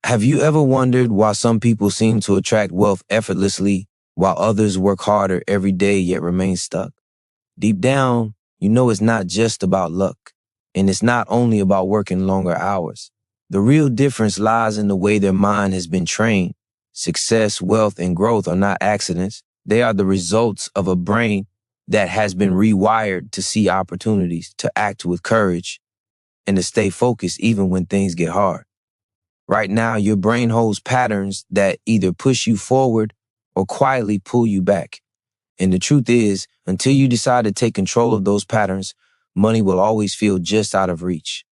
Have you ever wondered why some people seem to attract wealth effortlessly while others work harder every day yet remain stuck? Deep down, you know it's not just about luck, and it's not only about working longer hours. The real difference lies in the way their mind has been trained. Success, wealth, and growth are not accidents. They are the results of a brain that has been rewired to see opportunities, to act with courage, and to stay focused even when things get hard. Right now, your brain holds patterns that either push you forward or quietly pull you back. And the truth is, until you decide to take control of those patterns, money will always feel just out of reach.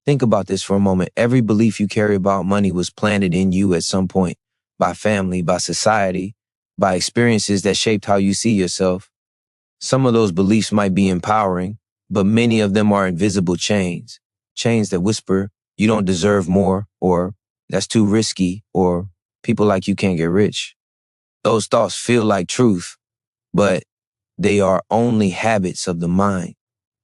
Think about this for a moment. Every belief you carry about money was planted in you at some point, by family, by society, by experiences that shaped how you see yourself. Some of those beliefs might be empowering, but many of them are invisible chains. Chains that whisper, you don't deserve more, or that's too risky, or people like you can't get rich. Those thoughts feel like truth, but they are only habits of the mind.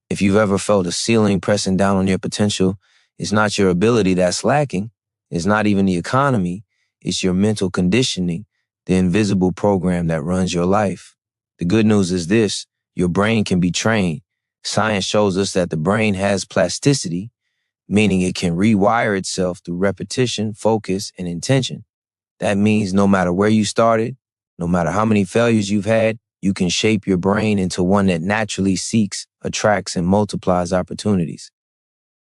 If you've ever felt a ceiling pressing down on your potential, it's not your ability that's lacking. It's not even the economy. It's your mental conditioning, the invisible program that runs your life. The good news is this: your brain can be trained. Science shows us that the brain has plasticity, meaning it can rewire itself through repetition, focus, and intention. That means no matter where you started, no matter how many failures you've had, you can shape your brain into one that naturally seeks, attracts, and multiplies opportunities.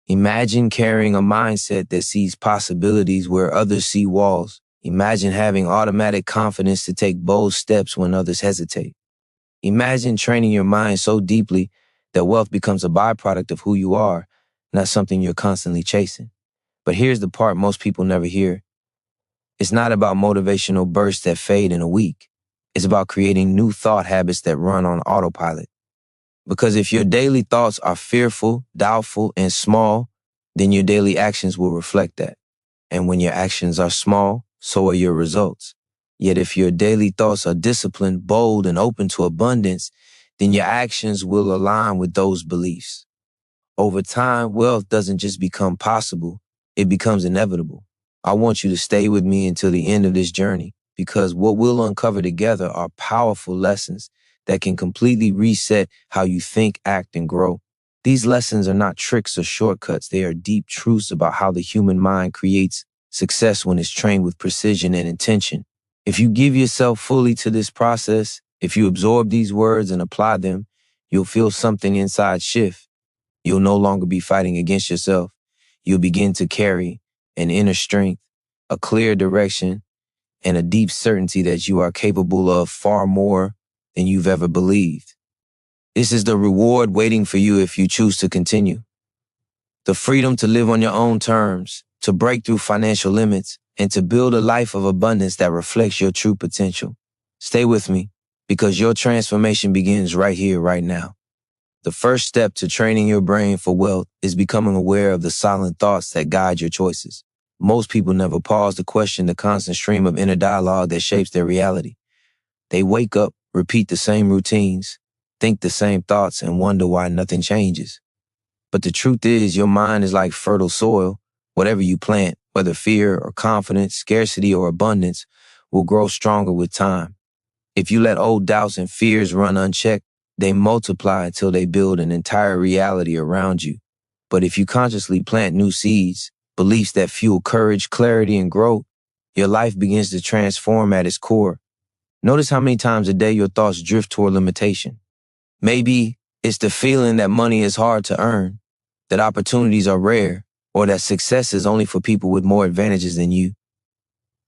Imagine carrying a mindset that sees possibilities where others see walls. Imagine having automatic confidence to take bold steps when others hesitate. Imagine training your mind so deeply that wealth becomes a byproduct of who you are, not something you're constantly chasing. But here's the part most people never hear. It's not about motivational bursts that fade in a week. It's about creating new thought habits that run on autopilot. Because if your daily thoughts are fearful, doubtful, and small, then your daily actions will reflect that. And when your actions are small, so are your results. Yet if your daily thoughts are disciplined, bold, and open to abundance, then your actions will align with those beliefs. Over time, wealth doesn't just become possible, it becomes inevitable. I want you to stay with me until the end of this journey, because what we'll uncover together are powerful lessons that can completely reset how you think, act, and grow. These lessons are not tricks or shortcuts. They are deep truths about how the human mind creates success when it's trained with precision and intention. If you give yourself fully to this process, if you absorb these words and apply them, you'll feel something inside shift. You'll no longer be fighting against yourself. You'll begin to carry an inner strength, a clear direction, and a deep certainty that you are capable of far more than you've ever believed. This is the reward waiting for you if you choose to continue. The freedom to live on your own terms, to break through financial limits, and to build a life of abundance that reflects your true potential. Stay with me, because your transformation begins right here, right now. The first step to training your brain for wealth is becoming aware of the silent thoughts that guide your choices. Most people never pause to question the constant stream of inner dialogue that shapes their reality. They wake up, repeat the same routines, think the same thoughts, and wonder why nothing changes. But the truth is, your mind is like fertile soil. Whatever you plant, whether fear or confidence, scarcity or abundance, will grow stronger with time. If you let old doubts and fears run unchecked, they multiply until they build an entire reality around you. But if you consciously plant new seeds, beliefs that fuel courage, clarity, and growth, your life begins to transform at its core. Notice how many times a day your thoughts drift toward limitation. Maybe it's the feeling that money is hard to earn, that opportunities are rare, or that success is only for people with more advantages than you.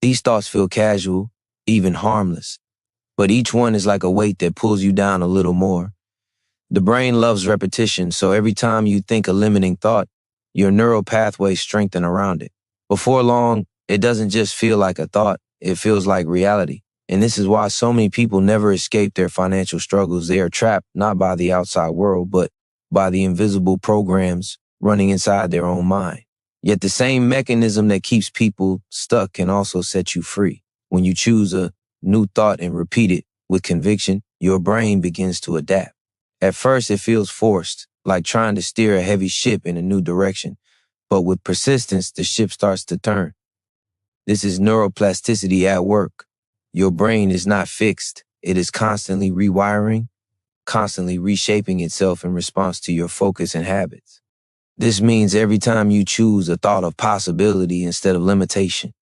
These thoughts feel casual, even harmless, but each one is like a weight that pulls you down a little more. The brain loves repetition, so every time you think a limiting thought, your neural pathways strengthen around it. Before long, it doesn't just feel like a thought, it feels like reality. And this is why so many people never escape their financial struggles. They are trapped not by the outside world, but by the invisible programs running inside their own mind. Yet the same mechanism that keeps people stuck can also set you free. When you choose a new thought and repeat it with conviction, your brain begins to adapt. At first, it feels forced, like trying to steer a heavy ship in a new direction. But with persistence, the ship starts to turn. This is neuroplasticity at work. Your brain is not fixed. It is constantly rewiring, constantly reshaping itself in response to your focus and habits. This means every time you choose a thought of possibility instead of limitation,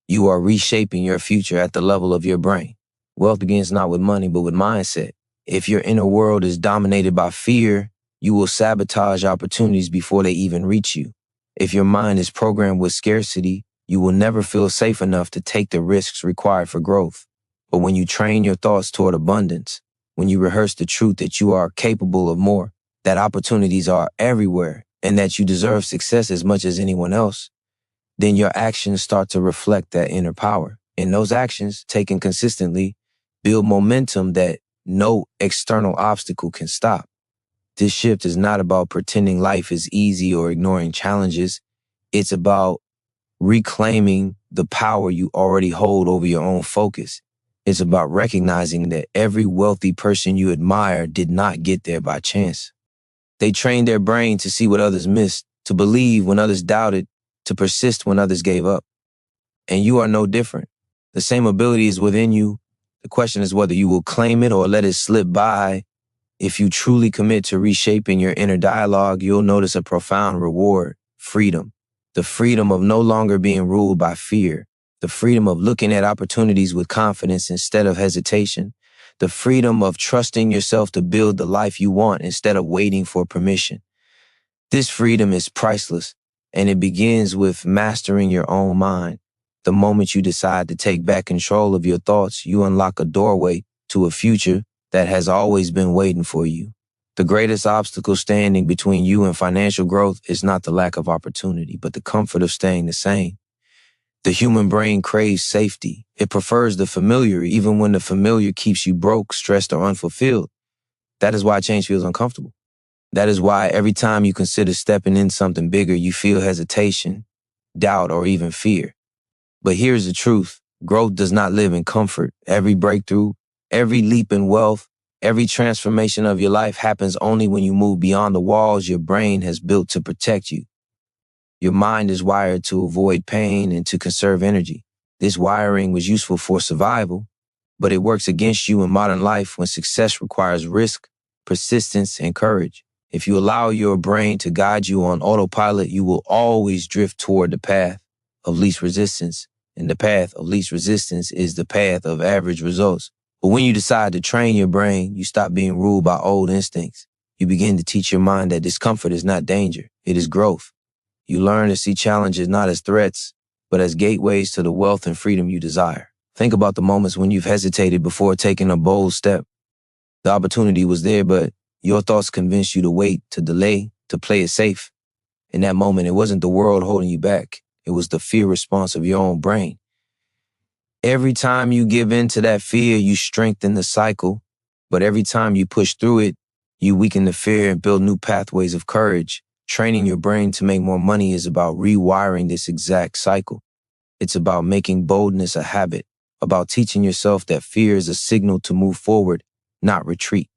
you are reshaping your future at the level of your brain. Wealth begins not with money, but with mindset. If your inner world is dominated by fear, you will sabotage opportunities before they even reach you. If your mind is programmed with scarcity, you will never feel safe enough to take the risks required for growth. But when you train your thoughts toward abundance, when you rehearse the truth that you are capable of more, that opportunities are everywhere, and that you deserve success as much as anyone else, then your actions start to reflect that inner power. And those actions, taken consistently, build momentum that no external obstacle can stop. This shift is not about pretending life is easy or ignoring challenges. It's about reclaiming the power you already hold over your own focus. It's about recognizing that every wealthy person you admire did not get there by chance. They trained their brain to see what others missed, to believe when others doubted, to persist when others gave up. And you are no different. The same ability is within you. The question is whether you will claim it or let it slip by. If you truly commit to reshaping your inner dialogue, you'll notice a profound reward: freedom. The freedom of no longer being ruled by fear. The freedom of looking at opportunities with confidence instead of hesitation. The freedom of trusting yourself to build the life you want instead of waiting for permission. This freedom is priceless, and it begins with mastering your own mind. The moment you decide to take back control of your thoughts, you unlock a doorway to a future that has always been waiting for you. The greatest obstacle standing between you and financial growth is not the lack of opportunity, but the comfort of staying the same. The human brain craves safety. It prefers the familiar, even when the familiar keeps you broke, stressed, or unfulfilled. That is why change feels uncomfortable. That is why every time you consider stepping in something bigger, you feel hesitation, doubt, or even fear. But here's the truth. Growth does not live in comfort. Every breakthrough, every leap in wealth, every transformation of your life happens only when you move beyond the walls your brain has built to protect you. Your mind is wired to avoid pain and to conserve energy. This wiring was useful for survival, but it works against you in modern life when success requires risk, persistence, and courage. If you allow your brain to guide you on autopilot, you will always drift toward the path of least resistance. And the path of least resistance is the path of average results. But when you decide to train your brain, you stop being ruled by old instincts. You begin to teach your mind that discomfort is not danger, it is growth. You learn to see challenges not as threats, but as gateways to the wealth and freedom you desire. Think about the moments when you've hesitated before taking a bold step. The opportunity was there, but your thoughts convinced you to wait, to delay, to play it safe. In that moment, it wasn't the world holding you back. It was the fear response of your own brain. Every time you give in to that fear, you strengthen the cycle. But every time you push through it, you weaken the fear and build new pathways of courage. Training your brain to make more money is about rewiring this exact cycle. It's about making boldness a habit, about teaching yourself that fear is a signal to move forward, not retreat.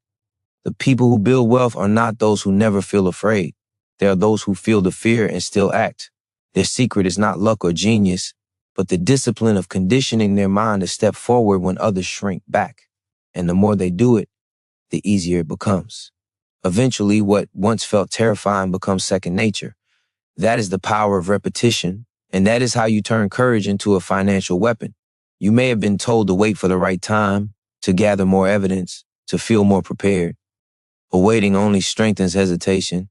The people who build wealth are not those who never feel afraid. They are those who feel the fear and still act. Their secret is not luck or genius, but the discipline of conditioning their mind to step forward when others shrink back. And the more they do it, the easier it becomes. Eventually, what once felt terrifying becomes second nature. That is the power of repetition, and that is how you turn courage into a financial weapon. You may have been told to wait for the right time, to gather more evidence, to feel more prepared. But waiting only strengthens hesitation.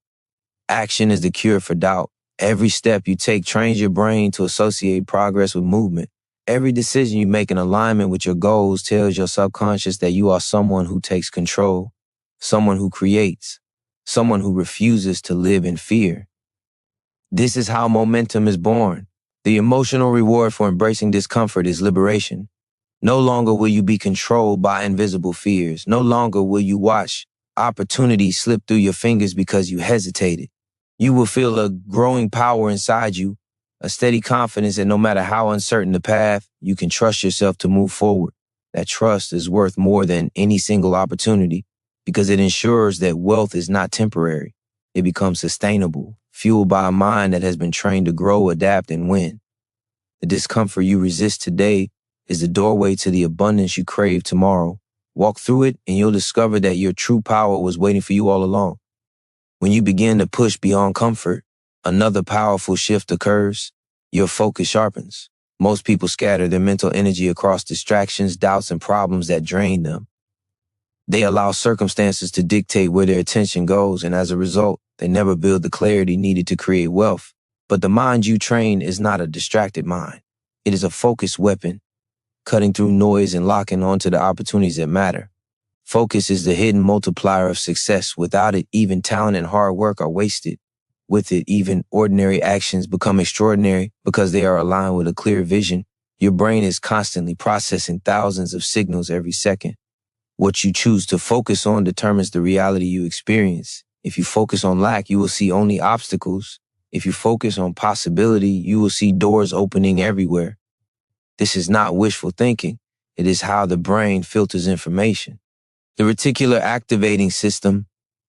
Action is the cure for doubt. Every step you take trains your brain to associate progress with movement. Every decision you make in alignment with your goals tells your subconscious that you are someone who takes control, someone who creates, someone who refuses to live in fear. This is how momentum is born. The emotional reward for embracing discomfort is liberation. No longer will you be controlled by invisible fears. No longer will you watch opportunities slip through your fingers because you hesitated. You will feel a growing power inside you, a steady confidence that no matter how uncertain the path, you can trust yourself to move forward. That trust is worth more than any single opportunity because it ensures that wealth is not temporary. It becomes sustainable, fueled by a mind that has been trained to grow, adapt, and win. The discomfort you resist today is the doorway to the abundance you crave tomorrow. Walk through it and you'll discover that your true power was waiting for you all along. When you begin to push beyond comfort, another powerful shift occurs. Your focus sharpens. Most people scatter their mental energy across distractions, doubts, and problems that drain them. They allow circumstances to dictate where their attention goes, and as a result, they never build the clarity needed to create wealth. But the mind you train is not a distracted mind. It is a focused weapon, cutting through noise and locking onto the opportunities that matter. Focus is the hidden multiplier of success. Without it, even talent and hard work are wasted. With it, even ordinary actions become extraordinary because they are aligned with a clear vision. Your brain is constantly processing thousands of signals every second. What you choose to focus on determines the reality you experience. If you focus on lack, you will see only obstacles. If you focus on possibility, you will see doors opening everywhere. This is not wishful thinking. It is how the brain filters information. The reticular activating system,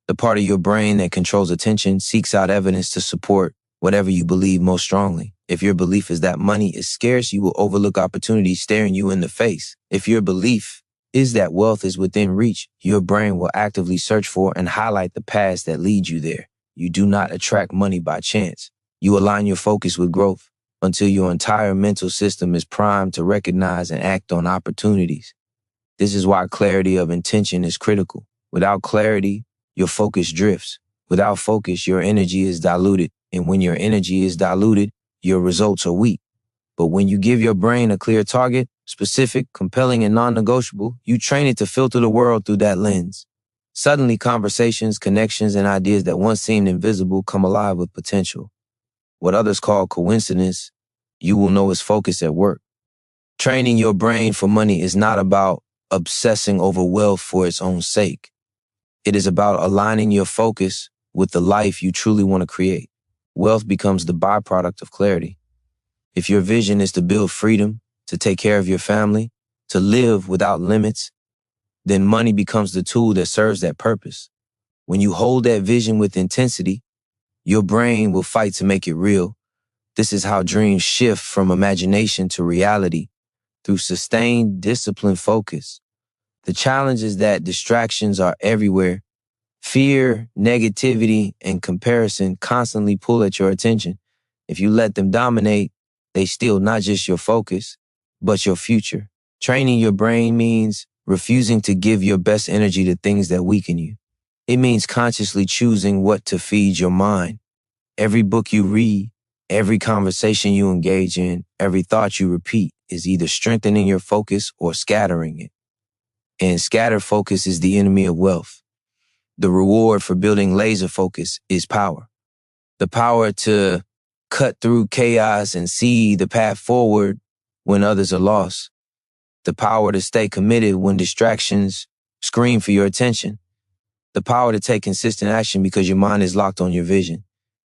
the part of your brain that controls attention, seeks out evidence to support whatever you believe most strongly. If your belief is that money is scarce, you will overlook opportunities staring you in the face. If your belief is that wealth is within reach, your brain will actively search for and highlight the paths that lead you there. You do not attract money by chance. You align your focus with growth until your entire mental system is primed to recognize and act on opportunities. This is why clarity of intention is critical. Without clarity, your focus drifts. Without focus, your energy is diluted. And when your energy is diluted, your results are weak. But when you give your brain a clear target, specific, compelling, and non-negotiable, you train it to filter the world through that lens. Suddenly, conversations, connections, and ideas that once seemed invisible come alive with potential. What others call coincidence, you will know is focus at work. Training your brain for money is not about obsessing over wealth for its own sake. It is about aligning your focus with the life you truly want to create. Wealth becomes the byproduct of clarity. If your vision is to build freedom, to take care of your family, to live without limits, then money becomes the tool that serves that purpose. When you hold that vision with intensity, your brain will fight to make it real. This is how dreams shift from imagination to reality through sustained, disciplined focus. The challenge is that distractions are everywhere. Fear, negativity, and comparison constantly pull at your attention. If you let them dominate, they steal not just your focus, but your future. Training your brain means refusing to give your best energy to things that weaken you. It means consciously choosing what to feed your mind. Every book you read, every conversation you engage in, every thought you repeat is either strengthening your focus or scattering it. And scattered focus is the enemy of wealth. The reward for building laser focus is power. The power to cut through chaos and see the path forward when others are lost. The power to stay committed when distractions scream for your attention. The power to take consistent action because your mind is locked on your vision.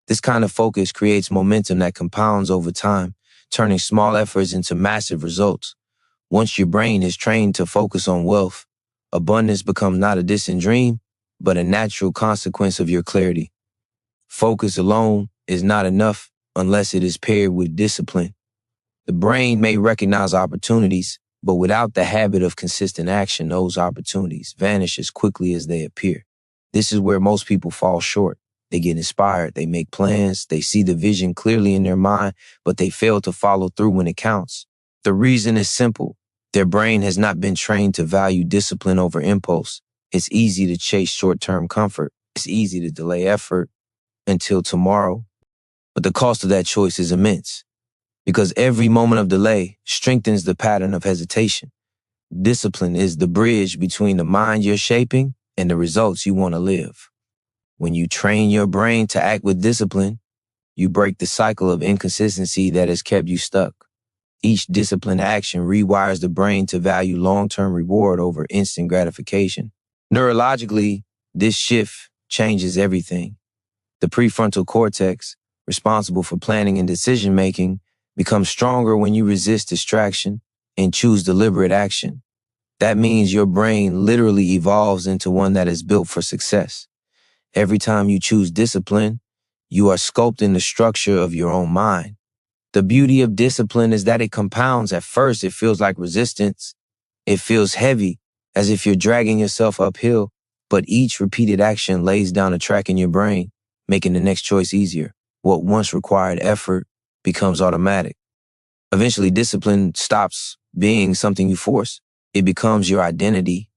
This kind of focus creates momentum that compounds over time, turning small efforts into massive results. Once your brain is trained to focus on wealth, abundance becomes not a distant dream, but a natural consequence of your clarity. Focus alone is not enough unless it is paired with discipline. The brain may recognize opportunities, but without the habit of consistent action, those opportunities vanish as quickly as they appear. This is where most people fall short. They get inspired, they make plans, they see the vision clearly in their mind, but they fail to follow through when it counts. The reason is simple. Their brain has not been trained to value discipline over impulse. It's easy to chase short-term comfort. It's easy to delay effort until tomorrow. But the cost of that choice is immense, because every moment of delay strengthens the pattern of hesitation. Discipline is the bridge between the mind you're shaping and the results you want to live. When you train your brain to act with discipline, you break the cycle of inconsistency that has kept you stuck. Each disciplined action rewires the brain to value long-term reward over instant gratification. Neurologically, this shift changes everything. The prefrontal cortex, responsible for planning and decision-making, becomes stronger when you resist distraction and choose deliberate action. That means your brain literally evolves into one that is built for success. Every time you choose discipline, you are sculpting the structure of your own mind. The beauty of discipline is that it compounds. At first, it feels like resistance. It feels heavy, as if you're dragging yourself uphill, but each repeated action lays down a track in your brain, making the next choice easier. What once required effort becomes automatic. Eventually, discipline stops being something you force. It becomes your identity.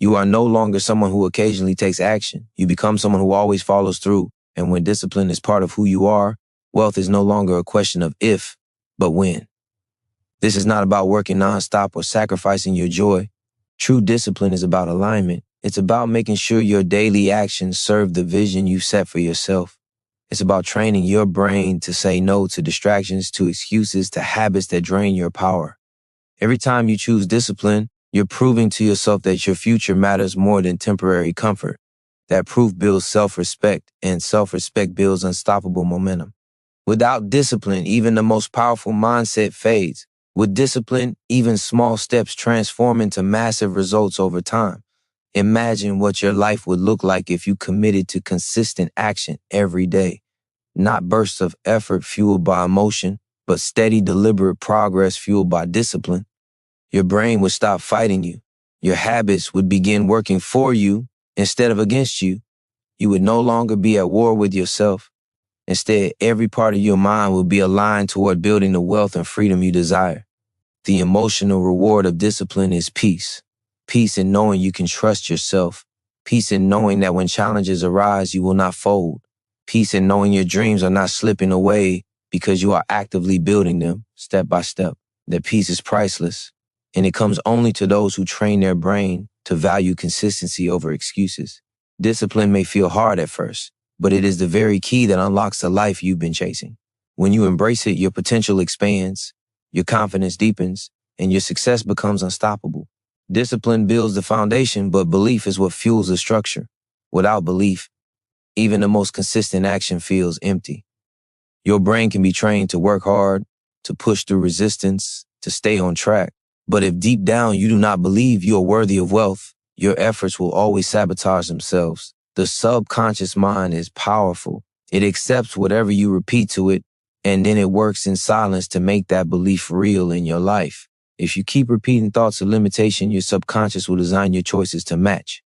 You are no longer someone who occasionally takes action. You become someone who always follows through. And when discipline is part of who you are, wealth is no longer a question of if, but when. This is not about working nonstop or sacrificing your joy. True discipline is about alignment. It's about making sure your daily actions serve the vision you set for yourself. It's about training your brain to say no to distractions, to excuses, to habits that drain your power. Every time you choose discipline, you're proving to yourself that your future matters more than temporary comfort. That proof builds self-respect, and self-respect builds unstoppable momentum. Without discipline, even the most powerful mindset fades. With discipline, even small steps transform into massive results over time. Imagine what your life would look like if you committed to consistent action every day. Not bursts of effort fueled by emotion, but steady, deliberate progress fueled by discipline. Your brain would stop fighting you. Your habits would begin working for you instead of against you. You would no longer be at war with yourself. Instead, every part of your mind will be aligned toward building the wealth and freedom you desire. The emotional reward of discipline is peace. Peace in knowing you can trust yourself. Peace in knowing that when challenges arise, you will not fold. Peace in knowing your dreams are not slipping away because you are actively building them step by step. That peace is priceless, and it comes only to those who train their brain to value consistency over excuses. Discipline may feel hard at first, but it is the very key that unlocks the life you've been chasing. When you embrace it, your potential expands, your confidence deepens, and your success becomes unstoppable. Discipline builds the foundation, but belief is what fuels the structure. Without belief, even the most consistent action feels empty. Your brain can be trained to work hard, to push through resistance, to stay on track. But if deep down you do not believe you are worthy of wealth, your efforts will always sabotage themselves. The subconscious mind is powerful. It accepts whatever you repeat to it, and then it works in silence to make that belief real in your life. If you keep repeating thoughts of limitation, your subconscious will design your choices to match.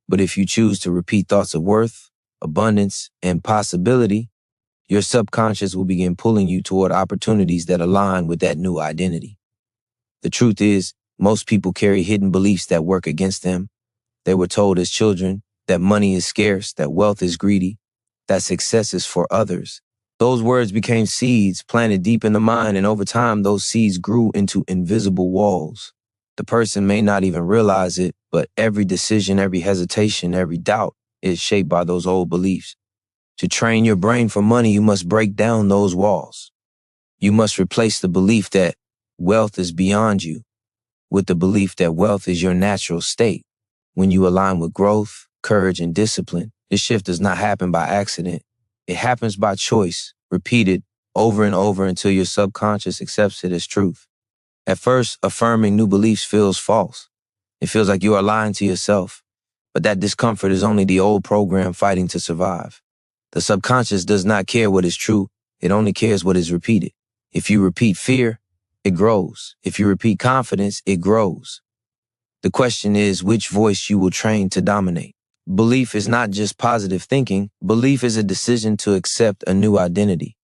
But if you choose to repeat thoughts of worth, abundance, and possibility, your subconscious will begin pulling you toward opportunities that align with that new identity. The truth is, most people carry hidden beliefs that work against them. They were told as children that money is scarce, that wealth is greedy, that success is for others. Those words became seeds planted deep in the mind, and over time, those seeds grew into invisible walls. The person may not even realize it, but every decision, every hesitation, every doubt is shaped by those old beliefs. To train your brain for money, you must break down those walls. You must replace the belief that wealth is beyond you with the belief that wealth is your natural state. When you align with growth, courage, and discipline, this shift does not happen by accident. It happens by choice, repeated over and over until your subconscious accepts it as truth. At first, affirming new beliefs feels false. It feels like you are lying to yourself, but that discomfort is only the old program fighting to survive. The subconscious does not care what is true. It only cares what is repeated. If you repeat fear, it grows. If you repeat confidence, it grows. The question is which voice you will train to dominate. Belief is not just positive thinking. Belief is a decision to accept a new identity.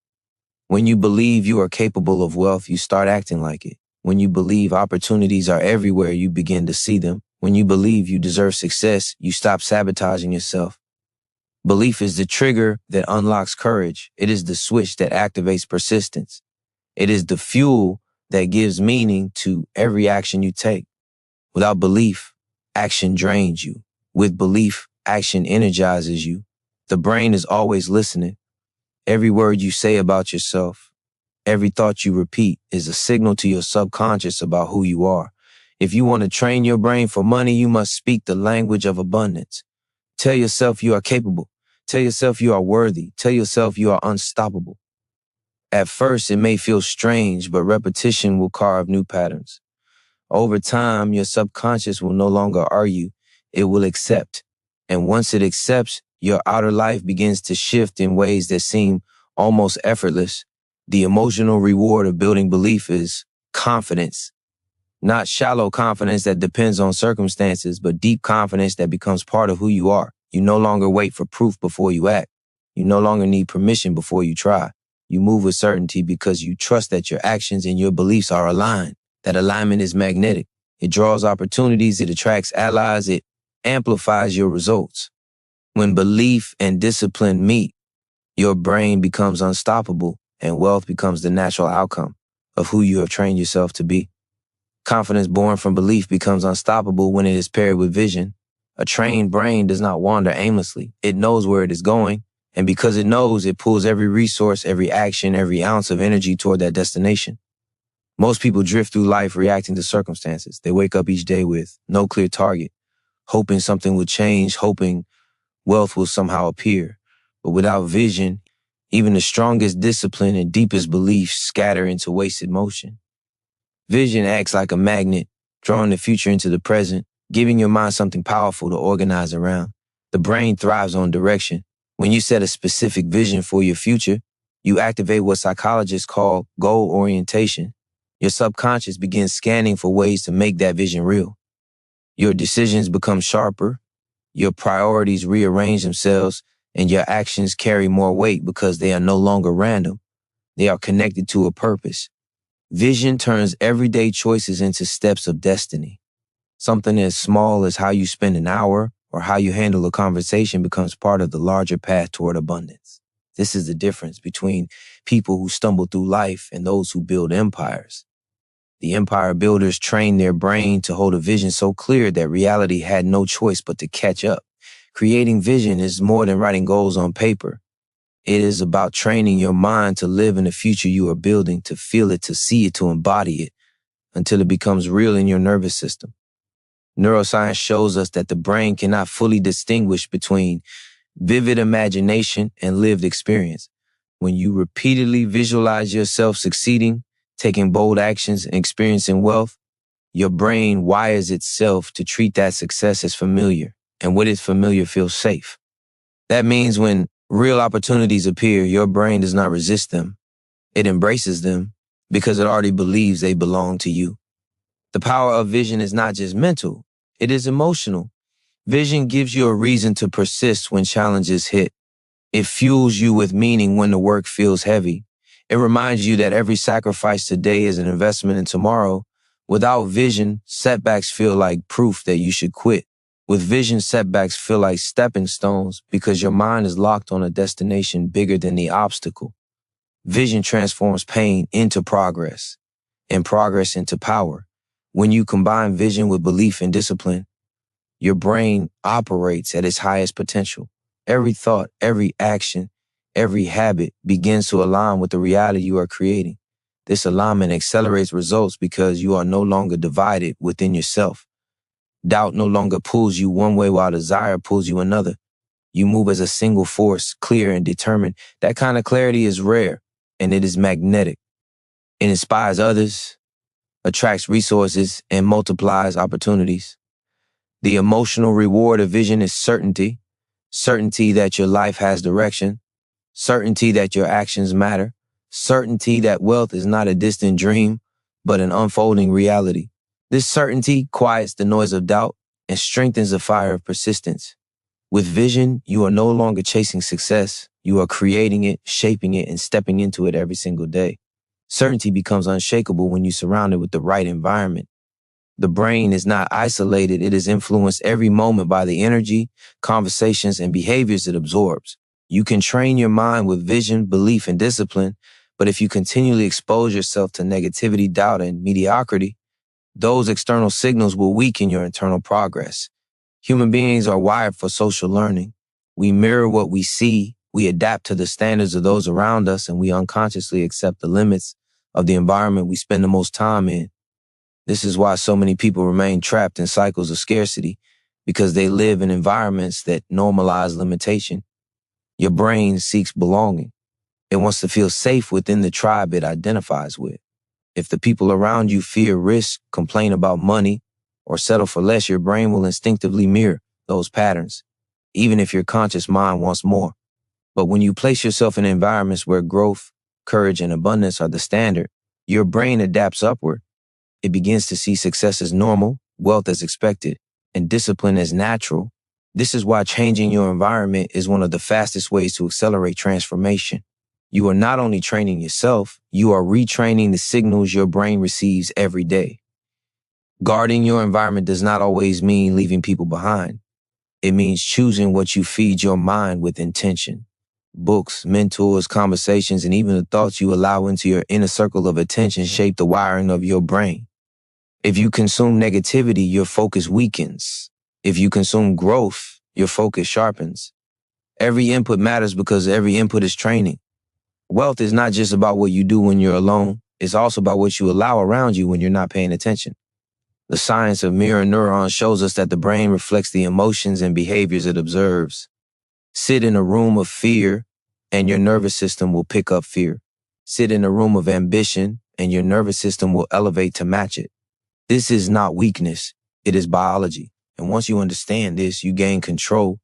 When you believe you are capable of wealth, you start acting like it. When you believe opportunities are everywhere, you begin to see them. When you believe you deserve success, you stop sabotaging yourself. Belief is the trigger that unlocks courage. It is the switch that activates persistence. It is the fuel that gives meaning to every action you take. Without belief, action drains you. With belief, action energizes you. The brain is always listening. Every word you say about yourself, every thought you repeat is a signal to your subconscious about who you are. If you want to train your brain for money, you must speak the language of abundance. Tell yourself you are capable. Tell yourself you are worthy. Tell yourself you are unstoppable. At first, it may feel strange, but repetition will carve new patterns. Over time, your subconscious will no longer argue. It will accept. And once it accepts, your outer life begins to shift in ways that seem almost effortless. The emotional reward of building belief is confidence, not shallow confidence that depends on circumstances, but deep confidence that becomes part of who you are. You no longer wait for proof before you act. You no longer need permission before you try. You move with certainty because you trust that your actions and your beliefs are aligned. That alignment is magnetic. It draws opportunities, it attracts allies, it amplifies your results. When belief and discipline meet, your brain becomes unstoppable and wealth becomes the natural outcome of who you have trained yourself to be. Confidence born from belief becomes unstoppable when it is paired with vision. A trained brain does not wander aimlessly. It knows where it is going, and because it knows, it pulls every resource, every action, every ounce of energy toward that destination. Most people drift through life reacting to circumstances. They wake up each day with no clear target, hoping something will change, hoping wealth will somehow appear. But without vision, even the strongest discipline and deepest beliefs scatter into wasted motion. Vision acts like a magnet, drawing the future into the present, giving your mind something powerful to organize around. The brain thrives on direction. When you set a specific vision for your future, you activate what psychologists call goal orientation. Your subconscious begins scanning for ways to make that vision real. Your decisions become sharper, your priorities rearrange themselves, and your actions carry more weight because they are no longer random. They are connected to a purpose. Vision turns everyday choices into steps of destiny. Something as small as how you spend an hour or how you handle a conversation becomes part of the larger path toward abundance. This is the difference between people who stumble through life and those who build empires. The empire builders trained their brain to hold a vision so clear that reality had no choice but to catch up. Creating vision is more than writing goals on paper. It is about training your mind to live in the future you are building, to feel it, to see it, to embody it, until it becomes real in your nervous system. Neuroscience shows us that the brain cannot fully distinguish between vivid imagination and lived experience. When you repeatedly visualize yourself succeeding, taking bold actions, and experiencing wealth, your brain wires itself to treat that success as familiar, and what is familiar feels safe. That means when real opportunities appear, your brain does not resist them. It embraces them because it already believes they belong to you. The power of vision is not just mental, it is emotional. Vision gives you a reason to persist when challenges hit. It fuels you with meaning when the work feels heavy. It reminds you that every sacrifice today is an investment in tomorrow. Without vision, setbacks feel like proof that you should quit. With vision, setbacks feel like stepping stones because your mind is locked on a destination bigger than the obstacle. Vision transforms pain into progress, and progress into power. When you combine vision with belief and discipline, your brain operates at its highest potential. Every thought, every action, every habit begins to align with the reality you are creating. This alignment accelerates results because you are no longer divided within yourself. Doubt no longer pulls you one way while desire pulls you another. You move as a single force, clear and determined. That kind of clarity is rare, and it is magnetic. It inspires others, attracts resources, and multiplies opportunities. The emotional reward of vision is certainty. Certainty that your life has direction. Certainty that your actions matter. Certainty that wealth is not a distant dream, but an unfolding reality. This certainty quiets the noise of doubt and strengthens the fire of persistence. With vision, you are no longer chasing success. You are creating it, shaping it, and stepping into it every single day. Certainty becomes unshakable when you surround it with the right environment. The brain is not isolated. It is influenced every moment by the energy, conversations, and behaviors it absorbs. You can train your mind with vision, belief, and discipline, but if you continually expose yourself to negativity, doubt, and mediocrity, those external signals will weaken your internal progress. Human beings are wired for social learning. We mirror what we see, we adapt to the standards of those around us, and we unconsciously accept the limits of the environment we spend the most time in. This is why so many people remain trapped in cycles of scarcity, because they live in environments that normalize limitation. Your brain seeks belonging. It wants to feel safe within the tribe it identifies with. If the people around you fear risk, complain about money, or settle for less, your brain will instinctively mirror those patterns, even if your conscious mind wants more. But when you place yourself in environments where growth, courage, and abundance are the standard, your brain adapts upward. It begins to see success as normal, wealth as expected, and discipline as natural. This is why changing your environment is one of the fastest ways to accelerate transformation. You are not only training yourself, you are retraining the signals your brain receives every day. Guarding your environment does not always mean leaving people behind. It means choosing what you feed your mind with intention. Books, mentors, conversations, and even the thoughts you allow into your inner circle of attention shape the wiring of your brain. If you consume negativity, your focus weakens. If you consume growth, your focus sharpens. Every input matters because every input is training. Wealth is not just about what you do when you're alone. It's also about what you allow around you when you're not paying attention. The science of mirror neurons shows us that the brain reflects the emotions and behaviors it observes. Sit in a room of fear, and your nervous system will pick up fear. Sit in a room of ambition, and your nervous system will elevate to match it. This is not weakness, it is biology. And once you understand this, you gain control.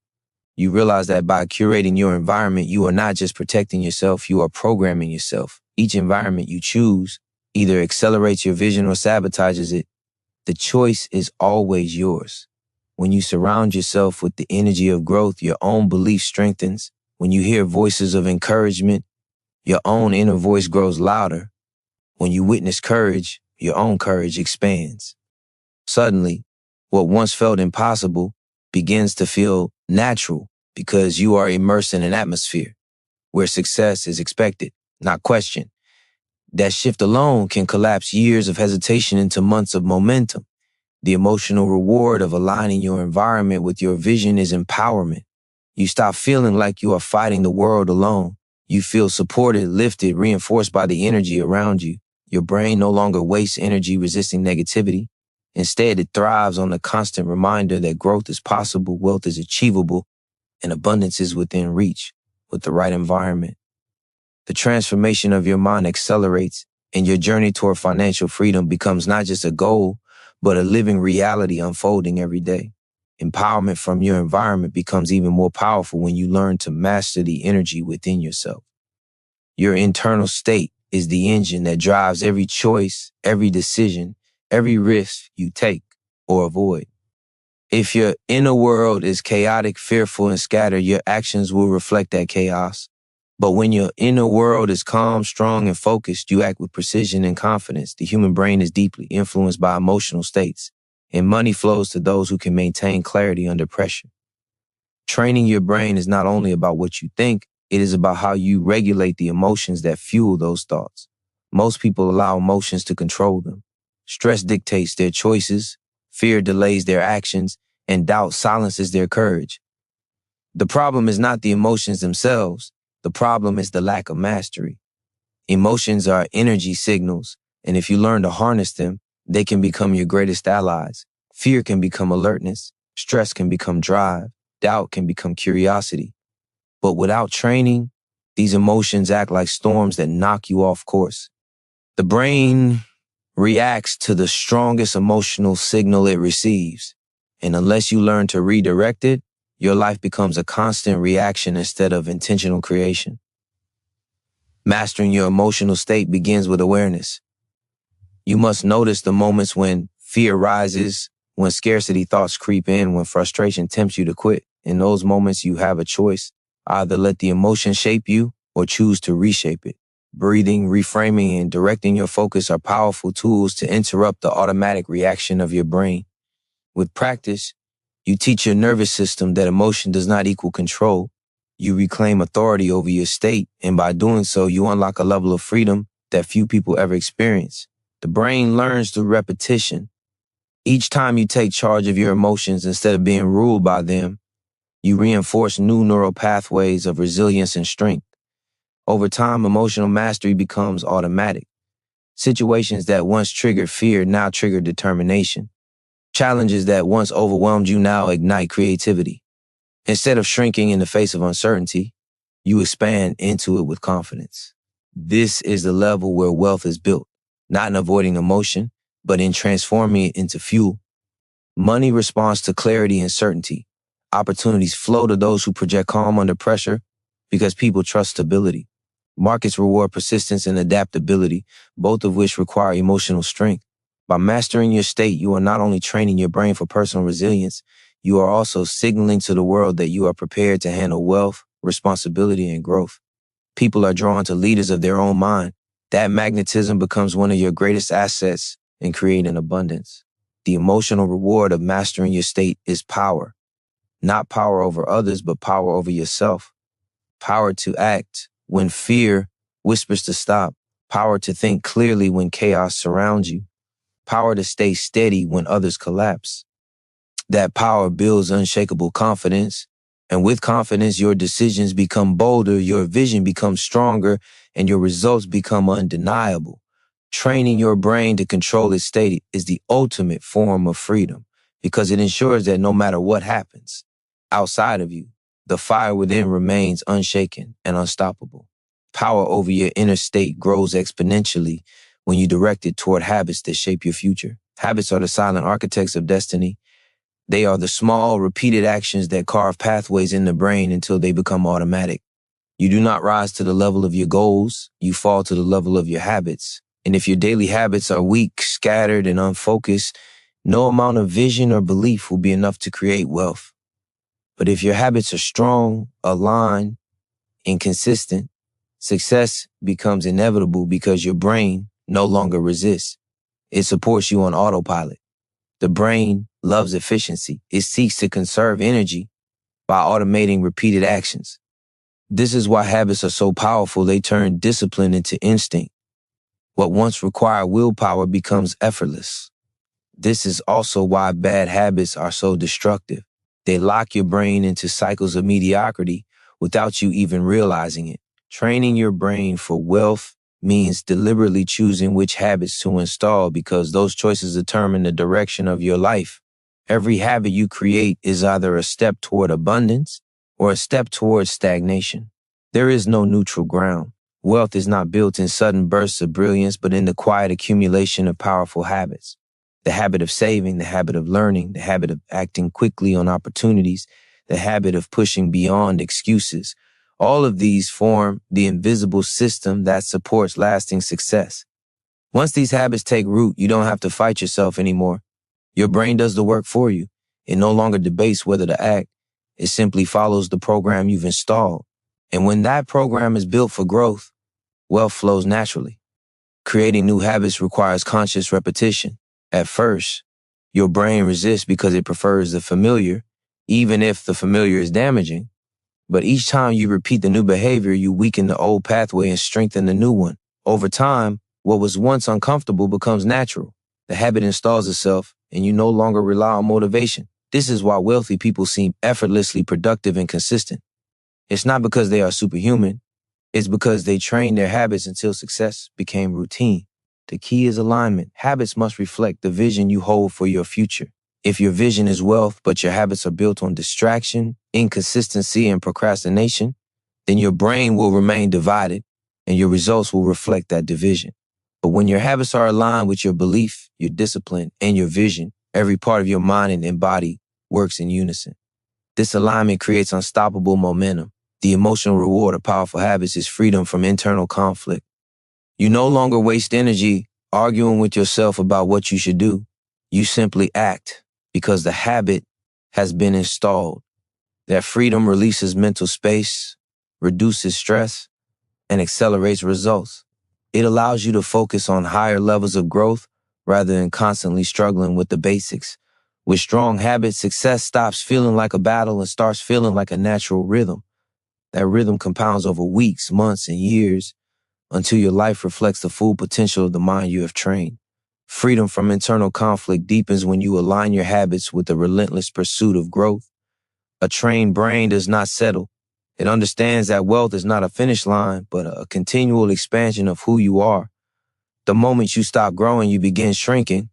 You realize that by curating your environment, you are not just protecting yourself, you are programming yourself. Each environment you choose either accelerates your vision or sabotages it. The choice is always yours. When you surround yourself with the energy of growth, your own belief strengthens. When you hear voices of encouragement, your own inner voice grows louder. When you witness courage, your own courage expands. Suddenly, what once felt impossible begins to feel natural because you are immersed in an atmosphere where success is expected, not questioned. That shift alone can collapse years of hesitation into months of momentum. The emotional reward of aligning your environment with your vision is empowerment. You stop feeling like you are fighting the world alone. You feel supported, lifted, reinforced by the energy around you. Your brain no longer wastes energy resisting negativity. Instead, it thrives on the constant reminder that growth is possible, wealth is achievable, and abundance is within reach with the right environment. The transformation of your mind accelerates, and your journey toward financial freedom becomes not just a goal, but a living reality unfolding every day. Empowerment from your environment becomes even more powerful when you learn to master the energy within yourself. Your internal state is the engine that drives every choice, every decision, every risk you take or avoid. If your inner world is chaotic, fearful, and scattered, your actions will reflect that chaos. But when your inner world is calm, strong, and focused, you act with precision and confidence. The human brain is deeply influenced by emotional states, and money flows to those who can maintain clarity under pressure. Training your brain is not only about what you think, it is about how you regulate the emotions that fuel those thoughts. Most people allow emotions to control them. Stress dictates their choices, fear delays their actions, and doubt silences their courage. The problem is not the emotions themselves. The problem is the lack of mastery. Emotions are energy signals, and if you learn to harness them, they can become your greatest allies. Fear can become alertness, stress can become drive, doubt can become curiosity. But without training, these emotions act like storms that knock you off course. The brain reacts to the strongest emotional signal it receives, and unless you learn to redirect it, your life becomes a constant reaction instead of intentional creation. Mastering your emotional state begins with awareness. You must notice the moments when fear rises, when scarcity thoughts creep in, when frustration tempts you to quit. In those moments, you have a choice. Either let the emotion shape you or choose to reshape it. Breathing, reframing, and directing your focus are powerful tools to interrupt the automatic reaction of your brain. With practice, you teach your nervous system that emotion does not equal control. You reclaim authority over your state, and by doing so, you unlock a level of freedom that few people ever experience. The brain learns through repetition. Each time you take charge of your emotions instead of being ruled by them, you reinforce new neural pathways of resilience and strength. Over time, emotional mastery becomes automatic. Situations that once triggered fear now trigger determination. Challenges that once overwhelmed you now ignite creativity. Instead of shrinking in the face of uncertainty, you expand into it with confidence. This is the level where wealth is built, not in avoiding emotion, but in transforming it into fuel. Money responds to clarity and certainty. Opportunities flow to those who project calm under pressure because people trust stability. Markets reward persistence and adaptability, both of which require emotional strength. By mastering your state, you are not only training your brain for personal resilience, you are also signaling to the world that you are prepared to handle wealth, responsibility, and growth. People are drawn to leaders of their own mind. That magnetism becomes one of your greatest assets in creating abundance. The emotional reward of mastering your state is power. Not power over others, but power over yourself. Power to act when fear whispers to stop. Power to think clearly when chaos surrounds you. Power to stay steady when others collapse. That power builds unshakable confidence. And with confidence, your decisions become bolder, your vision becomes stronger, and your results become undeniable. Training your brain to control its state is the ultimate form of freedom because it ensures that no matter what happens outside of you, the fire within remains unshaken and unstoppable. Power over your inner state grows exponentially when you direct it toward habits that shape your future. Habits are the silent architects of destiny. They are the small, repeated actions that carve pathways in the brain until they become automatic. You do not rise to the level of your goals, you fall to the level of your habits. And if your daily habits are weak, scattered, and unfocused, no amount of vision or belief will be enough to create wealth. But if your habits are strong, aligned, and consistent, success becomes inevitable because your brain no longer resists. It supports you on autopilot. The brain loves efficiency. It seeks to conserve energy by automating repeated actions. This is why habits are so powerful. They turn discipline into instinct. What once required willpower becomes effortless. This is also why bad habits are so destructive. They lock your brain into cycles of mediocrity without you even realizing it. Training your brain for wealth means deliberately choosing which habits to install because those choices determine the direction of your life. Every habit you create is either a step toward abundance or a step toward stagnation. There is no neutral ground. Wealth is not built in sudden bursts of brilliance, but in the quiet accumulation of powerful habits. The habit of saving, the habit of learning, the habit of acting quickly on opportunities, the habit of pushing beyond excuses. All of these form the invisible system that supports lasting success. Once these habits take root, you don't have to fight yourself anymore. Your brain does the work for you. It no longer debates whether to act. It simply follows the program you've installed. And when that program is built for growth, wealth flows naturally. Creating new habits requires conscious repetition. At first, your brain resists because it prefers the familiar, even if the familiar is damaging. But each time you repeat the new behavior, you weaken the old pathway and strengthen the new one. Over time, what was once uncomfortable becomes natural. The habit installs itself, and you no longer rely on motivation. This is why wealthy people seem effortlessly productive and consistent. It's not because they are superhuman. It's because they trained their habits until success became routine. The key is alignment. Habits must reflect the vision you hold for your future. If your vision is wealth, but your habits are built on distraction, inconsistency, and procrastination, then your brain will remain divided and your results will reflect that division. But when your habits are aligned with your belief, your discipline, and your vision, every part of your mind and body works in unison. This alignment creates unstoppable momentum. The emotional reward of powerful habits is freedom from internal conflict. You no longer waste energy arguing with yourself about what you should do. You simply act because the habit has been installed. That freedom releases mental space, reduces stress, and accelerates results. It allows you to focus on higher levels of growth rather than constantly struggling with the basics. With strong habits, success stops feeling like a battle and starts feeling like a natural rhythm. That rhythm compounds over weeks, months, and years until your life reflects the full potential of the mind you have trained. Freedom from internal conflict deepens when you align your habits with the relentless pursuit of growth. A trained brain does not settle. It understands that wealth is not a finish line, but a continual expansion of who you are. The moment you stop growing, you begin shrinking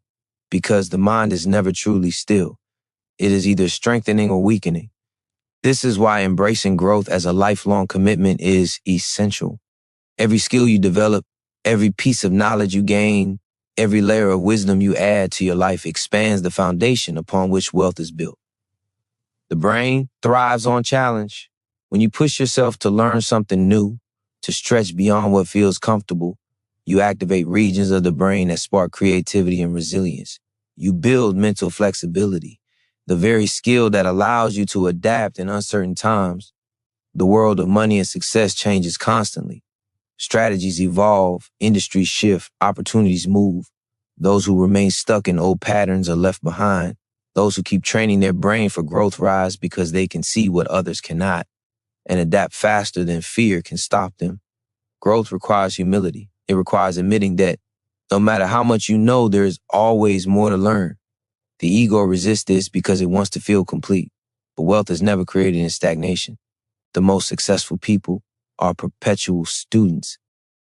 because the mind is never truly still. It is either strengthening or weakening. This is why embracing growth as a lifelong commitment is essential. Every skill you develop, every piece of knowledge you gain, every layer of wisdom you add to your life expands the foundation upon which wealth is built. The brain thrives on challenge. When you push yourself to learn something new, to stretch beyond what feels comfortable. You activate regions of the brain that spark creativity and resilience. You build mental flexibility, the very skill that allows you to adapt in uncertain times. The world of money and success changes constantly. Strategies evolve, industries shift, opportunities move. Those who remain stuck in old patterns are left behind. Those who keep training their brain for growth rise because they can see what others cannot and adapt faster than fear can stop them. Growth requires humility. It requires admitting that no matter how much you know, there is always more to learn. The ego resists this because it wants to feel complete. But wealth is never created in stagnation. The most successful people are perpetual students.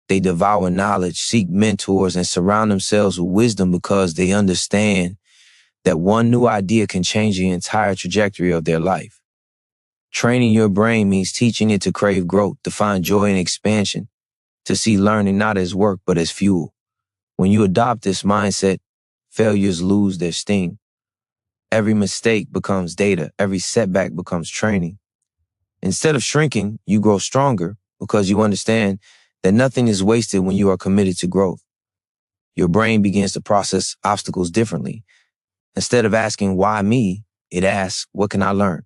They devour knowledge, seek mentors, and surround themselves with wisdom because they understand that one new idea can change the entire trajectory of their life. Training your brain means teaching it to crave growth, to find joy in expansion, to see learning not as work but as fuel. When you adopt this mindset, failures lose their sting. Every mistake becomes data. Every setback becomes training. Instead of shrinking, you grow stronger because you understand that nothing is wasted when you are committed to growth. Your brain begins to process obstacles differently. Instead of asking, why me? It asks, what can I learn?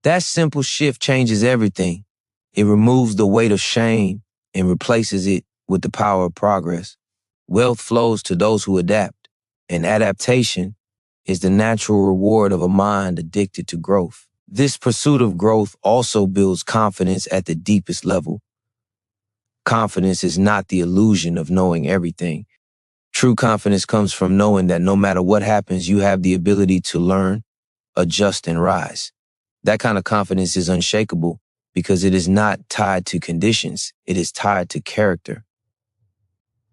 That simple shift changes everything. It removes the weight of shame and replaces it with the power of progress. Wealth flows to those who adapt, and adaptation is the natural reward of a mind addicted to growth. This pursuit of growth also builds confidence at the deepest level. Confidence is not the illusion of knowing everything. True confidence comes from knowing that no matter what happens, you have the ability to learn, adjust, and rise. That kind of confidence is unshakable because it is not tied to conditions. It is tied to character.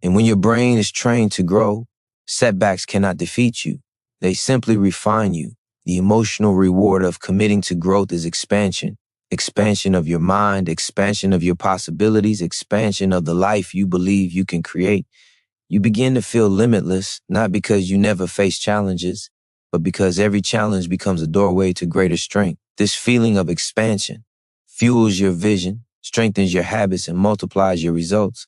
And when your brain is trained to grow, setbacks cannot defeat you. They simply refine you. The emotional reward of committing to growth is expansion. Expansion of your mind, expansion of your possibilities, expansion of the life you believe you can create. You begin to feel limitless, not because you never face challenges, but because every challenge becomes a doorway to greater strength. This feeling of expansion fuels your vision, strengthens your habits, and multiplies your results.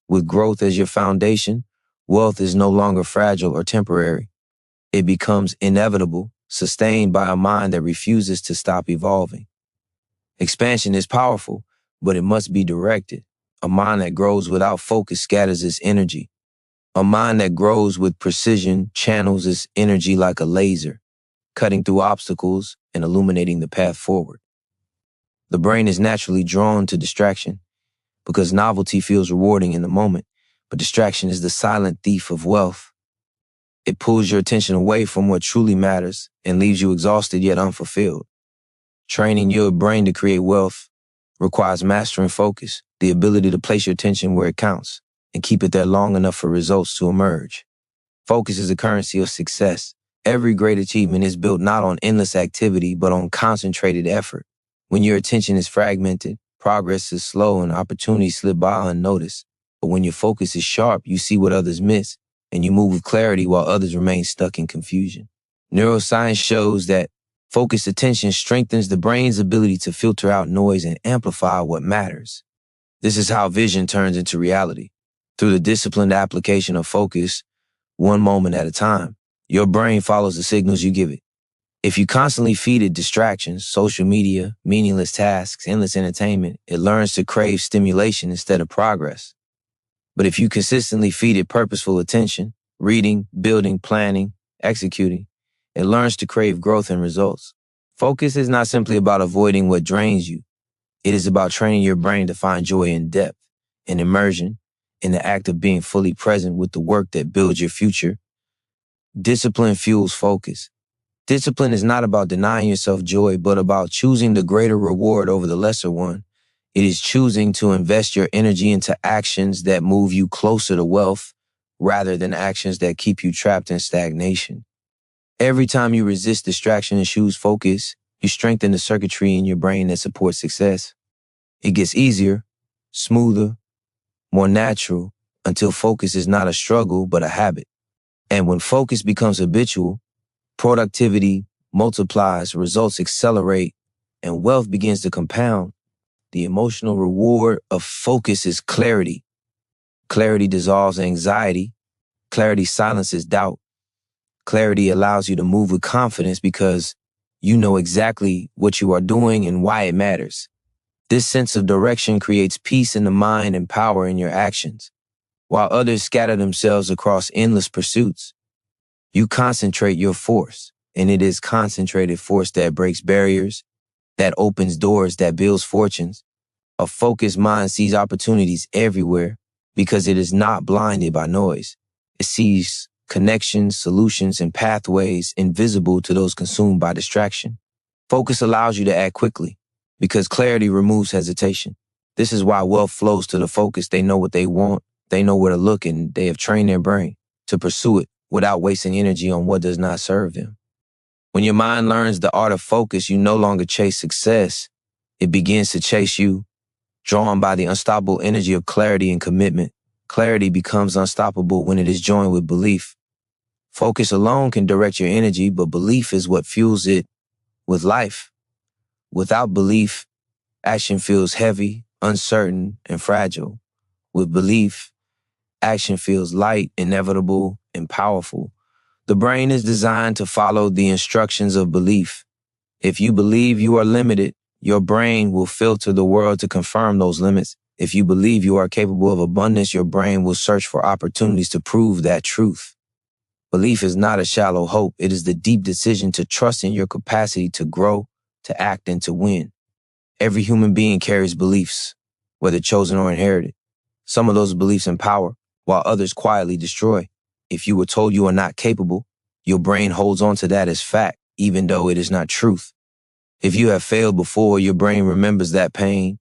With growth as your foundation, wealth is no longer fragile or temporary. It becomes inevitable, sustained by a mind that refuses to stop evolving. Expansion is powerful, but it must be directed. A mind that grows without focus scatters its energy. A mind that grows with precision channels its energy like a laser, cutting through obstacles and illuminating the path forward. The brain is naturally drawn to distraction because novelty feels rewarding in the moment, but distraction is the silent thief of wealth. It pulls your attention away from what truly matters and leaves you exhausted yet unfulfilled. Training your brain to create wealth requires mastering focus, the ability to place your attention where it counts and keep it there long enough for results to emerge. Focus is the currency of success. Every great achievement is built not on endless activity, but on concentrated effort. When your attention is fragmented, progress is slow and opportunities slip by unnoticed. But when your focus is sharp, you see what others miss, and you move with clarity while others remain stuck in confusion. Neuroscience shows that focused attention strengthens the brain's ability to filter out noise and amplify what matters. This is how vision turns into reality. Through the disciplined application of focus, one moment at a time, your brain follows the signals you give it. If you constantly feed it distractions, social media, meaningless tasks, endless entertainment, it learns to crave stimulation instead of progress. But if you consistently feed it purposeful attention, reading, building, planning, executing, it learns to crave growth and results. Focus is not simply about avoiding what drains you. It is about training your brain to find joy in depth, in immersion, in the act of being fully present with the work that builds your future. Discipline fuels focus. Discipline is not about denying yourself joy, but about choosing the greater reward over the lesser one. It is choosing to invest your energy into actions that move you closer to wealth rather than actions that keep you trapped in stagnation. Every time you resist distraction and choose focus, you strengthen the circuitry in your brain that supports success. It gets easier, smoother, more natural until focus is not a struggle but a habit. And when focus becomes habitual, productivity multiplies, results accelerate, and wealth begins to compound. The emotional reward of focus is clarity. Clarity dissolves anxiety. Clarity silences doubt. Clarity allows you to move with confidence because you know exactly what you are doing and why it matters. This sense of direction creates peace in the mind and power in your actions. While others scatter themselves across endless pursuits, you concentrate your force, and it is concentrated force that breaks barriers, that opens doors, that builds fortunes. A focused mind sees opportunities everywhere because it is not blinded by noise. It sees connections, solutions, and pathways invisible to those consumed by distraction. Focus allows you to act quickly because clarity removes hesitation. This is why wealth flows to the focus. They know what they want, they know where to look, and they have trained their brain to pursue it without wasting energy on what does not serve them. When your mind learns the art of focus, you no longer chase success. It begins to chase you, drawn by the unstoppable energy of clarity and commitment. Clarity becomes unstoppable when it is joined with belief. Focus alone can direct your energy, but belief is what fuels it with life. Without belief, action feels heavy, uncertain, and fragile. With belief, action feels light, inevitable, and powerful. The brain is designed to follow the instructions of belief. If you believe you are limited, your brain will filter the world to confirm those limits. If you believe you are capable of abundance, your brain will search for opportunities to prove that truth. Belief is not a shallow hope. It is the deep decision to trust in your capacity to grow, to act, and to win. Every human being carries beliefs, whether chosen or inherited. Some of those beliefs empower, while others quietly destroy. If you were told you are not capable, your brain holds on to that as fact, even though it is not truth. If you have failed before, your brain remembers that pain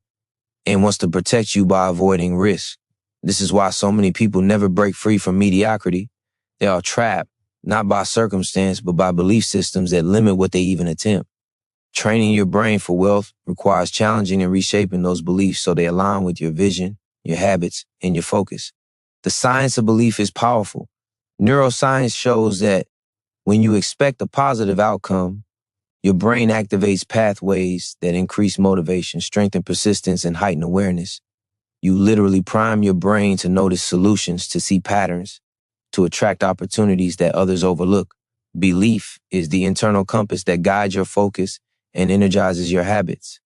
and wants to protect you by avoiding risk. This is why so many people never break free from mediocrity. They are trapped, not by circumstance, but by belief systems that limit what they even attempt. Training your brain for wealth requires challenging and reshaping those beliefs so they align with your vision, your habits, and your focus. The science of belief is powerful. Neuroscience shows that when you expect a positive outcome, your brain activates pathways that increase motivation, strengthen persistence, and heighten awareness. You literally prime your brain to notice solutions, to see patterns, to attract opportunities that others overlook. Belief is the internal compass that guides your focus and energizes your habits.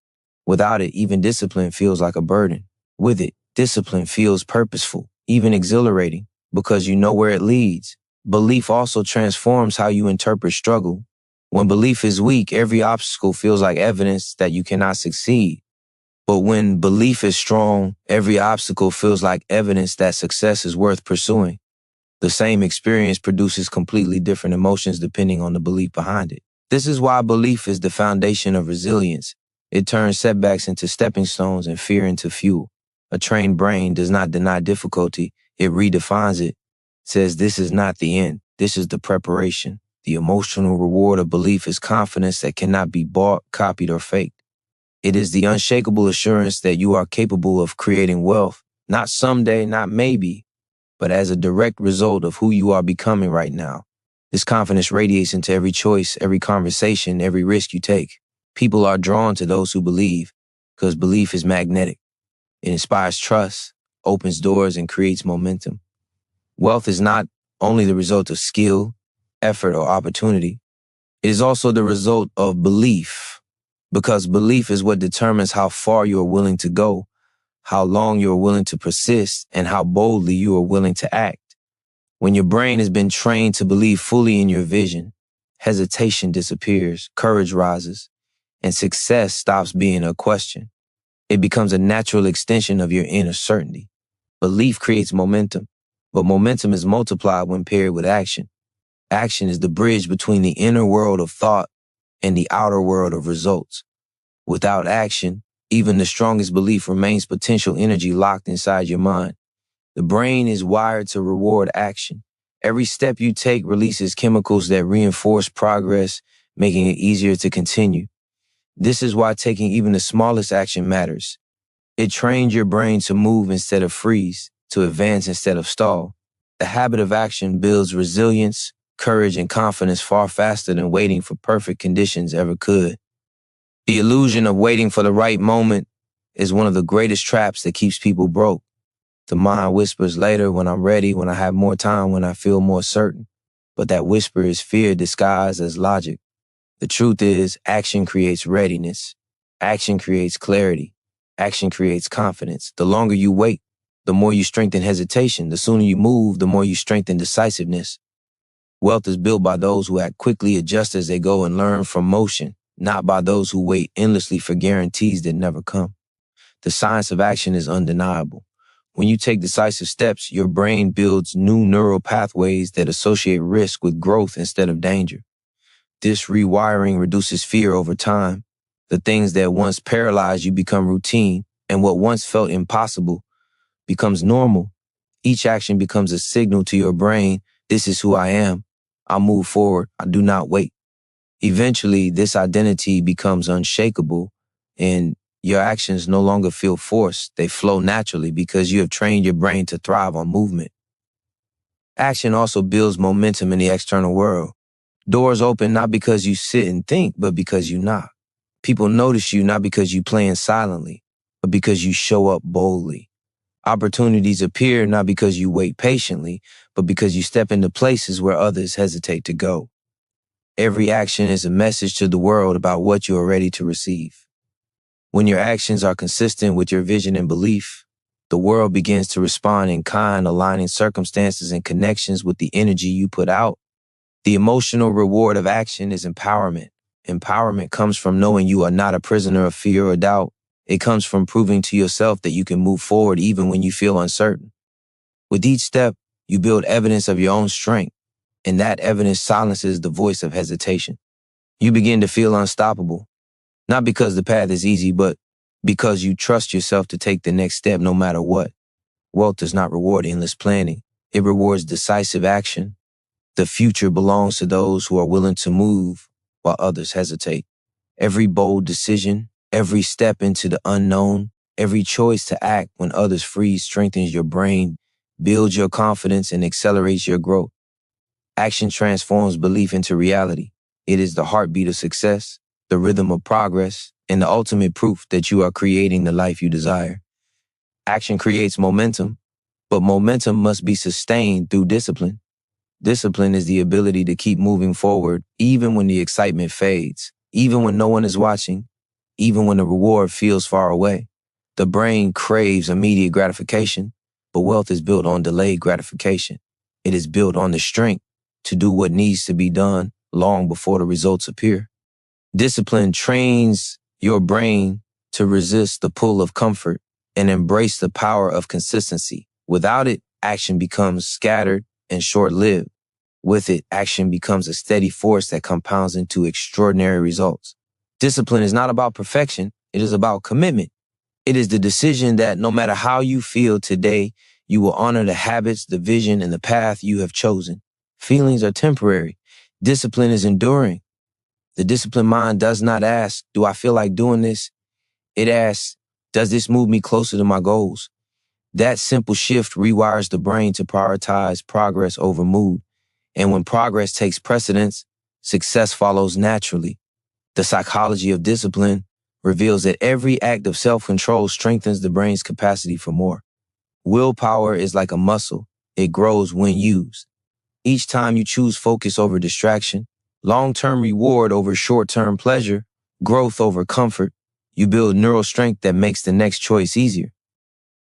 Without it, even discipline feels like a burden. With it, discipline feels purposeful, even exhilarating, because you know where it leads. Belief also transforms how you interpret struggle. When belief is weak, every obstacle feels like evidence that you cannot succeed. But when belief is strong, every obstacle feels like evidence that success is worth pursuing. The same experience produces completely different emotions depending on the belief behind it. This is why belief is the foundation of resilience. It turns setbacks into stepping stones and fear into fuel. A trained brain does not deny difficulty, it redefines it. It says this is not the end, this is the preparation. The emotional reward of belief is confidence that cannot be bought, copied, or faked. It is the unshakable assurance that you are capable of creating wealth, not someday, not maybe, but as a direct result of who you are becoming right now. This confidence radiates into every choice, every conversation, every risk you take. People are drawn to those who believe because belief is magnetic. It inspires trust, opens doors, and creates momentum. Wealth is not only the result of skill, effort, or opportunity. It is also the result of belief, because belief is what determines how far you are willing to go, how long you are willing to persist, and how boldly you are willing to act. When your brain has been trained to believe fully in your vision, hesitation disappears, courage rises, and success stops being a question. It becomes a natural extension of your inner certainty. Belief creates momentum, but momentum is multiplied when paired with action. Action is the bridge between the inner world of thought and the outer world of results. Without action, even the strongest belief remains potential energy locked inside your mind. The brain is wired to reward action. Every step you take releases chemicals that reinforce progress, making it easier to continue. This is why taking even the smallest action matters. It trains your brain to move instead of freeze, to advance instead of stall. The habit of action builds resilience, courage, and confidence far faster than waiting for perfect conditions ever could. The illusion of waiting for the right moment is one of the greatest traps that keeps people broke. The mind whispers later, when I'm ready, when I have more time, when I feel more certain. But that whisper is fear disguised as logic. The truth is, action creates readiness. Action creates clarity. Action creates confidence. The longer you wait, the more you strengthen hesitation. The sooner you move, the more you strengthen decisiveness. Wealth is built by those who act quickly, adjust as they go, and learn from motion, not by those who wait endlessly for guarantees that never come. The science of action is undeniable. When you take decisive steps, your brain builds new neural pathways that associate risk with growth instead of danger. This rewiring reduces fear over time. The things that once paralyzed you become routine, and what once felt impossible becomes normal. Each action becomes a signal to your brain, this is who I am. I move forward. I do not wait. Eventually, this identity becomes unshakable, and your actions no longer feel forced. They flow naturally because you have trained your brain to thrive on movement. Action also builds momentum in the external world. Doors open not because you sit and think, but because you knock. People notice you not because you plan silently, but because you show up boldly. Opportunities appear not because you wait patiently, but because you step into places where others hesitate to go. Every action is a message to the world about what you are ready to receive. When your actions are consistent with your vision and belief, the world begins to respond in kind, aligning circumstances and connections with the energy you put out. The emotional reward of action is empowerment. Empowerment comes from knowing you are not a prisoner of fear or doubt. It comes from proving to yourself that you can move forward even when you feel uncertain. With each step, you build evidence of your own strength, and that evidence silences the voice of hesitation. You begin to feel unstoppable, not because the path is easy, but because you trust yourself to take the next step no matter what. Wealth does not reward endless planning. It rewards decisive action. The future belongs to those who are willing to move while others hesitate. Every bold decision, every step into the unknown, every choice to act when others freeze strengthens your brain, builds your confidence, and accelerates your growth. Action transforms belief into reality. It is the heartbeat of success, the rhythm of progress, and the ultimate proof that you are creating the life you desire. Action creates momentum, but momentum must be sustained through discipline. Discipline is the ability to keep moving forward even when the excitement fades, even when no one is watching, even when the reward feels far away. The brain craves immediate gratification, but wealth is built on delayed gratification. It is built on the strength to do what needs to be done long before the results appear. Discipline trains your brain to resist the pull of comfort and embrace the power of consistency. Without it, action becomes scattered and short-lived. With it, action becomes a steady force that compounds into extraordinary results. Discipline is not about perfection. It is about commitment. It is the decision that no matter how you feel today, you will honor the habits, the vision, and the path you have chosen. Feelings are temporary. Discipline is enduring. The disciplined mind does not ask, do I feel like doing this? It asks, does this move me closer to my goals? That simple shift rewires the brain to prioritize progress over mood. And when progress takes precedence, success follows naturally. The psychology of discipline reveals that every act of self-control strengthens the brain's capacity for more. Willpower is like a muscle. It grows when used. Each time you choose focus over distraction, long-term reward over short-term pleasure, growth over comfort, you build neural strength that makes the next choice easier.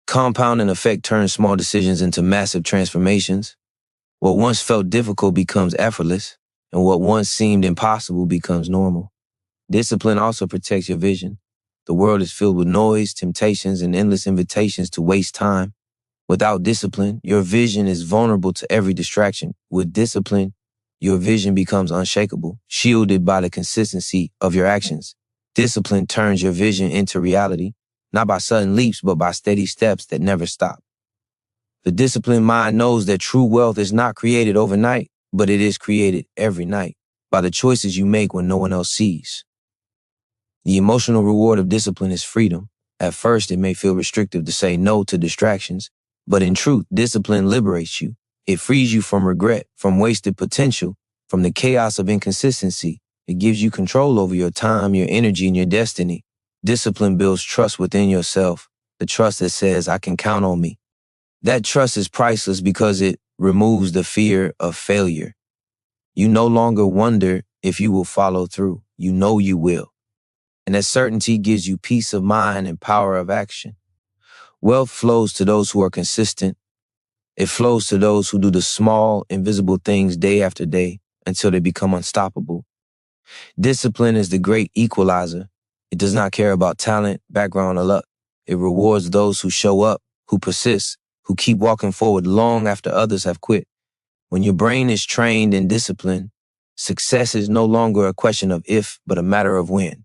Compounding effect turns small decisions into massive transformations. What once felt difficult becomes effortless, and what once seemed impossible becomes normal. Discipline also protects your vision. The world is filled with noise, temptations, and endless invitations to waste time. Without discipline, your vision is vulnerable to every distraction. With discipline, your vision becomes unshakable, shielded by the consistency of your actions. Discipline turns your vision into reality, not by sudden leaps, but by steady steps that never stop. The disciplined mind knows that true wealth is not created overnight, but it is created every night by the choices you make when no one else sees. The emotional reward of discipline is freedom. At first, it may feel restrictive to say no to distractions, but in truth, discipline liberates you. It frees you from regret, from wasted potential, from the chaos of inconsistency. It gives you control over your time, your energy, and your destiny. Discipline builds trust within yourself, the trust that says, I can count on me. That trust is priceless because it removes the fear of failure. You no longer wonder if you will follow through. You know you will. And that certainty gives you peace of mind and power of action. Wealth flows to those who are consistent. It flows to those who do the small, invisible things day after day until they become unstoppable. Discipline is the great equalizer. It does not care about talent, background, or luck. It rewards those who show up, who persist, who keep walking forward long after others have quit. When your brain is trained in discipline, success is no longer a question of if, but a matter of when.